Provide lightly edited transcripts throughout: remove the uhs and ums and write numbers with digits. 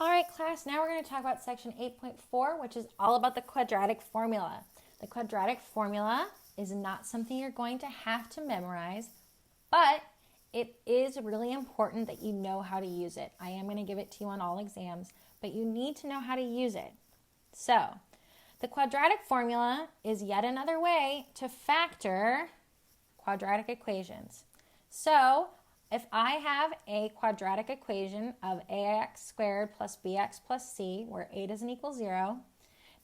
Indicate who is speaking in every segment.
Speaker 1: All right, class, now we're going to talk about section 8.4, which is all about the quadratic formula. The quadratic formula is not something you're going to have to memorize, but it is really important that you know how to use it. I am going to give it to you on all exams, but you need to know how to use it. So, the quadratic formula is yet another way to factor quadratic equations. So, if I have a quadratic equation of ax squared plus bx plus c, where a doesn't equal 0,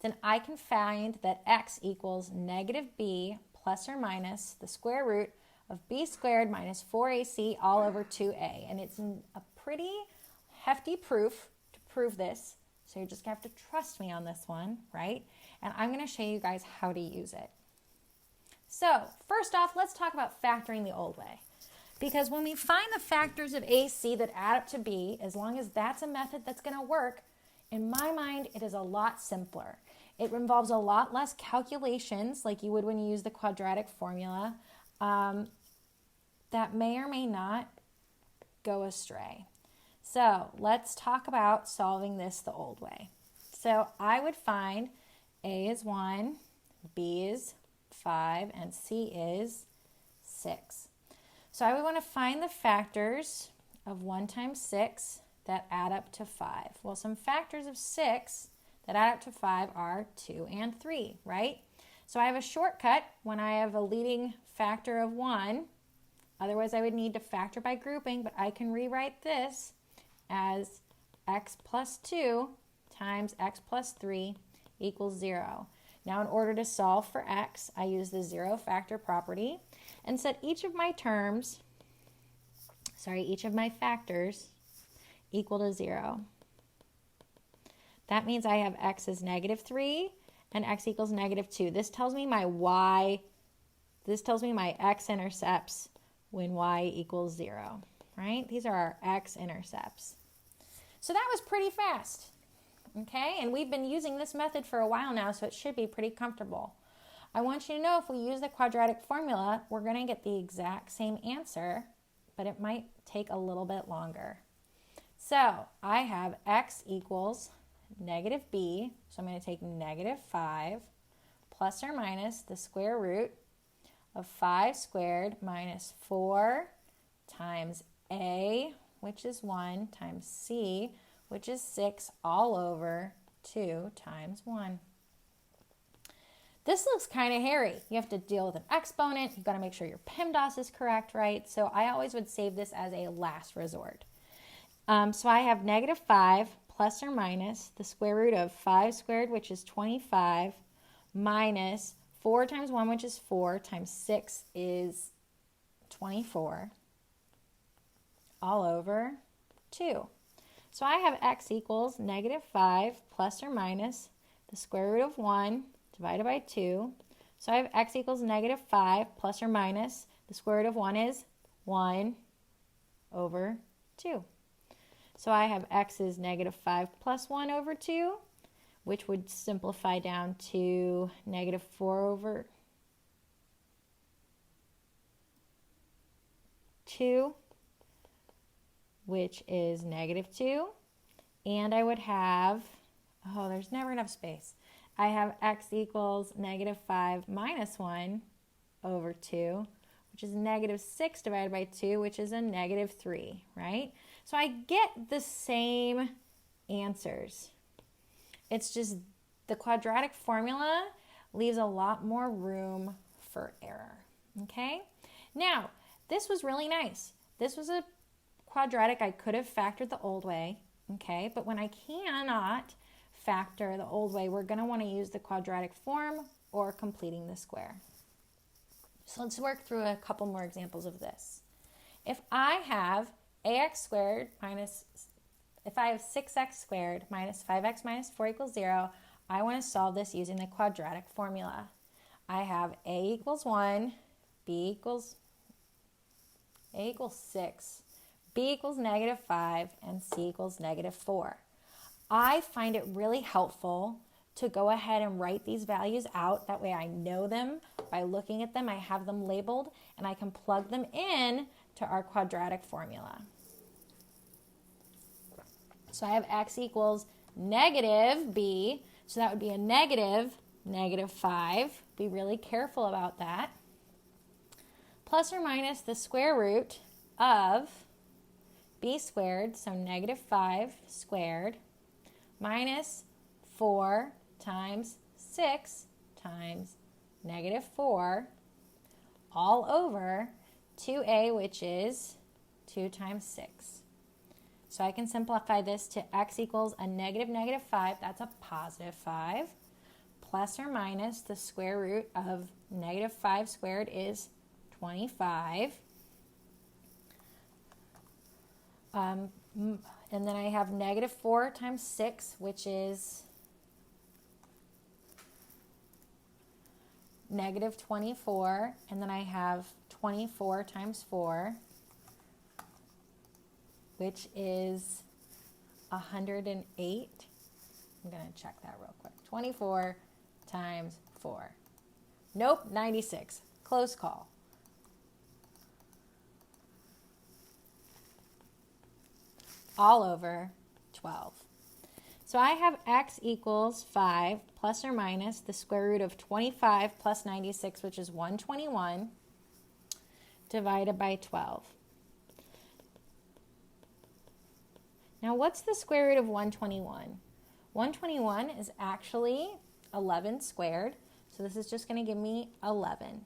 Speaker 1: then I can find that x equals negative b plus or minus the square root of b squared minus 4ac all over 2a. And it's a pretty hefty proof to prove this, so you're just going to have to trust me on this one, right? And I'm going to show you guys how to use it. So, first off, let's talk about factoring the old way. Because when we find the factors of AC that add up to B, as long as that's a method that's going to work, in my mind, it is a lot simpler. It involves a lot less calculations, like you would when you use the quadratic formula, that may or may not go astray. So let's talk about solving this the old way. So I would find A is 1, B is 5, and C is 6. So I would want to find the factors of 1 times 6 that add up to 5. Well, some factors of 6 that add up to 5 are 2 and 3, right? So I have a shortcut when I have a leading factor of 1. Otherwise, I would need to factor by grouping, but I can rewrite this as x plus 2 times x plus 3 equals 0. Now, in order to solve for x, I use the zero factor property and set each of my factors equal to 0. That means I have x is negative 3 and x equals negative 2. This tells me my x-intercepts when y equals 0, right? These are our x-intercepts. So that was pretty fast, okay? And we've been using this method for a while now, so it should be pretty comfortable. I want you to know if we use the quadratic formula, we're going to get the exact same answer, but it might take a little bit longer. So I have x equals negative b, so I'm going to take negative 5 plus or minus the square root of 5 squared minus 4 times a, which is 1, times c, which is 6, all over 2 times 1. This looks kind of hairy. You have to deal with an exponent. You've got to make sure your PEMDAS is correct, right? So I always would save this as a last resort. So I have negative 5 plus or minus the square root of 5 squared, which is 25, minus 4 times 1, which is 4, times 6 is 24, all over 2. So I have x equals negative 5 plus or minus the square root of 1 divided by 2. So I have x equals negative 5 plus or minus the square root of 1 is 1 over 2. So I have x is negative 5 plus 1 over 2, which would simplify down to negative 4 over 2, which is negative 2. And I would have, there's never enough space. I have x equals negative 5 minus 1 over 2, which is negative 6 divided by 2, which is a negative 3, right? So I get the same answers. It's just the quadratic formula leaves a lot more room for error, okay? Now, this was really nice. This was a quadratic I could have factored the old way, okay? But when I cannot factor the old way, we're going to want to use the quadratic form or completing the square. So let's work through a couple more examples of this. If I have ax squared minus, if I have 6x squared minus 5x minus 4 equals 0, I want to solve this using the quadratic formula. I have a equals 1, a equals 6, b equals negative 5, and c equals negative 4. I find it really helpful to go ahead and write these values out. That way I know them. By looking at them, I have them labeled, and I can plug them in to our quadratic formula. So I have x equals negative b. So that would be a negative 5. Be really careful about that. Plus or minus the square root of b squared, so negative 5 squared, minus 4 times 6 times negative 4, all over 2a, which is 2 times 6. So I can simplify this to x equals a negative 5, that's a positive 5, plus or minus the square root of negative 5 squared is 25. And then I have negative 4 times 6, which is negative 24. And then I have 24 times 4, which is 108. I'm going to check that real quick. 24 times 4. Nope, 96. Close call. All over 12. So I have x equals 5 plus or minus the square root of 25 plus 96, which is 121, divided by 12. Now what's the square root of 121? 121 is actually 11 squared, so this is just going to give me 11.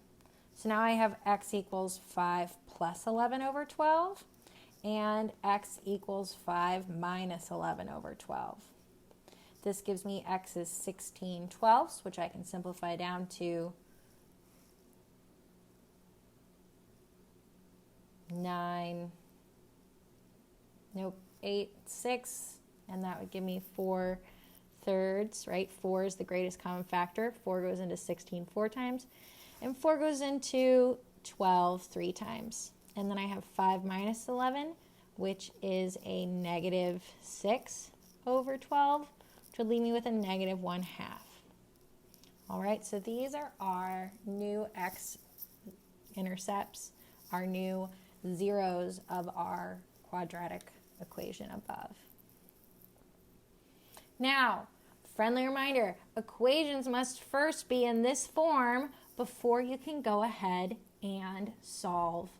Speaker 1: So now I have x equals 5 plus 11 over 12. And x equals 5 minus 11 over 12. This gives me x is 16/12, which I can simplify down to 8, 6, and that would give me 4/3, right? 4 is the greatest common factor. 4 goes into 16 4 times, and 4 goes into 12 3 times. And then I have 5 minus 11, which is a negative 6 over 12, which would leave me with a negative 1/2. All right, so these are our new x-intercepts, our new zeros of our quadratic equation above. Now, friendly reminder, equations must first be in this form before you can go ahead and solve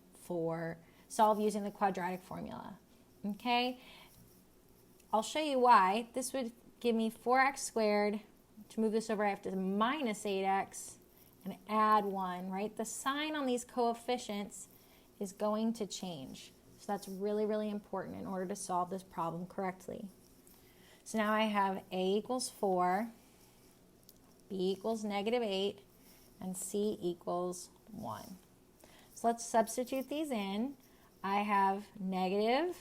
Speaker 1: using the quadratic formula. Okay? I'll show you why. This would give me 4x squared. To move this over, I have to minus 8x and add 1, right? The sign on these coefficients is going to change. So that's really, really important in order to solve this problem correctly. So now I have a equals 4, b equals negative 8, and c equals 1. So let's substitute these in. I have negative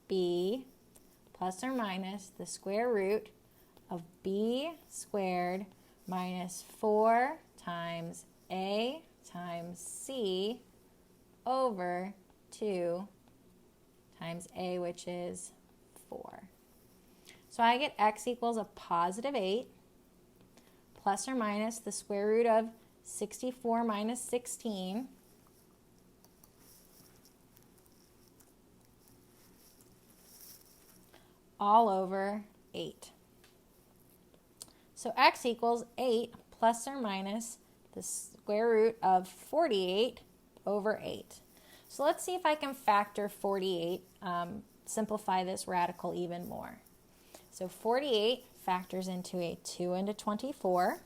Speaker 1: b plus or minus the square root of b squared minus 4 times a times c over 2 times a, which is 4. So I get x equals a positive 8 plus or minus the square root of 64 minus 16 all over 8. So x equals 8 plus or minus the square root of 48 over 8. So let's see if I can factor 48, simplify this radical even more. So 48 factors into a 2 into 24,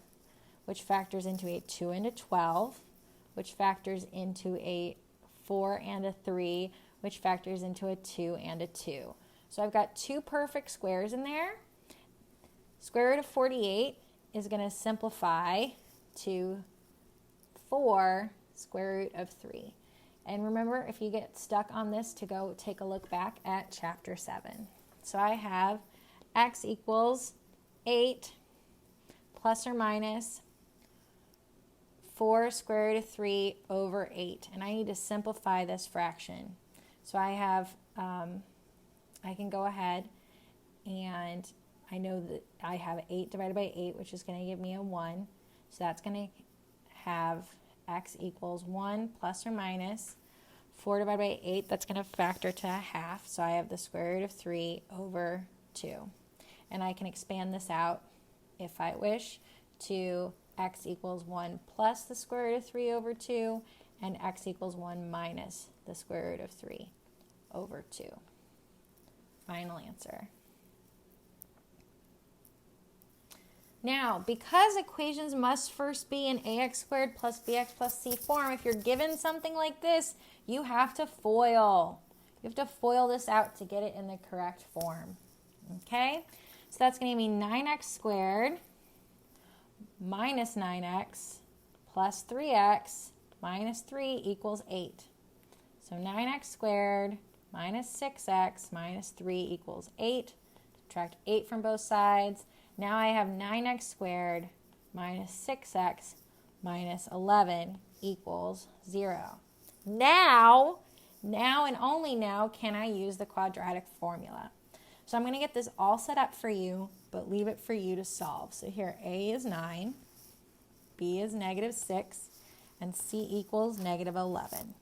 Speaker 1: which factors into a 2 into 12, which factors into a 4 and a 3, which factors into a 2 and a 2. So I've got two perfect squares in there. Square root of 48 is going to simplify to 4 square root of 3. And remember, if you get stuck on this, to go take a look back at chapter 7. So I have x equals 8 plus or minus 4 square root of 3 over 8. And I need to simplify this fraction. So I have, I can go ahead and I know that I have 8 divided by 8, which is going to give me a 1. So that's going to have x equals 1 plus or minus 4 divided by 8. That's going to factor to a half. So I have the square root of 3 over 2. And I can expand this out, if I wish, to x equals 1 plus the square root of 3 over 2, and x equals 1 minus the square root of 3 over 2. Final answer. Now, because equations must first be in ax squared plus bx plus c form, if you're given something like this, you have to FOIL. You have to FOIL this out to get it in the correct form. Okay? So that's going to be 9x squared minus 9x plus 3x minus 3 equals 8. So 9x squared minus 6x minus 3 equals 8. Subtract 8 from both sides. Now I have 9x squared minus 6x minus 11 equals 0. Now and only now can I use the quadratic formula. So I'm going to get this all set up for you, but leave it for you to solve. So here, a is 9, b is negative 6, and c equals negative 11.